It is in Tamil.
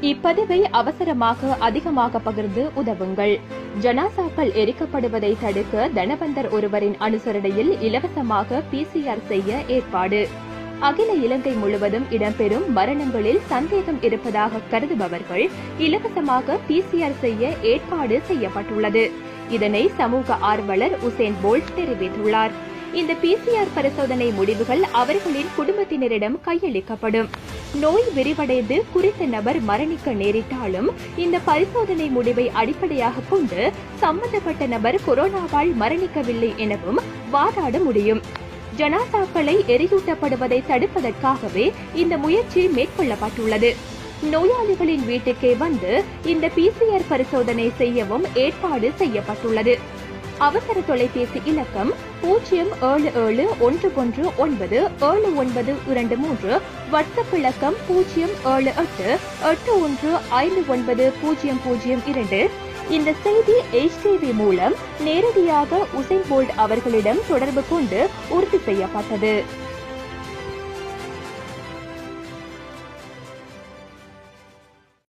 இப்பதிவை அவசரமாக அதிகமாக பகிர்ந்து உதவுங்கள். ஜனாசாக்கள் எரிக்கப்படுவதை தடுக்க தனவந்தர் ஒருவரின் அனுசரணையில் இலவசமாக PCR செய்ய ஏற்பாடு. அகில இலங்கை முழுவதும் இடம்பெறும் மரணங்களில் சந்தேகம் இருப்பதாக கருதுபவர்கள் இலவசமாக PCR செய்ய ஏற்பாடு செய்யப்பட்டுள்ளது. இதனை சமூக ஆர்வலர் உசேன் போல்ட் தெரிவித்துள்ளார். இந்த PCR பரிசோதனை முடிவுகள் அவர்களின் குடும்பத்தினரிடம் கையளிக்கப்படும். நோய் விரிவடைந்து குறித்த நபர் மரணிக்க நேரிட்டாலும் இந்த பரிசோதனை முடிவை அடிப்படையாக கொண்டு சம்பந்தப்பட்ட நபர் கொரோனாவால் மரணிக்கவில்லை எனவும் வாதாட முடியும். ஜனாசாக்களை எரியூட்டப்படுவதை தடுப்பதற்காகவே இந்த முயற்சி மேற்கொள்ளப்பட்டுள்ளது. நோயாளிகளின் வீட்டுக்கே வந்து இந்த PCR பரிசோதனை செய்யவும் ஏற்பாடு செய்யப்பட்டுள்ளது. அவசர தொலைபேசி இலக்கம் 07711977923, வாட்ஸ்அப் இலக்கம் 07881590002. இந்த செய்தி HTV மூலம் நேரடியாக உசேன் போல்ட் அவர்களிடம் தொடர்பு கொண்டு உறுதி செய்யப்பட்டது.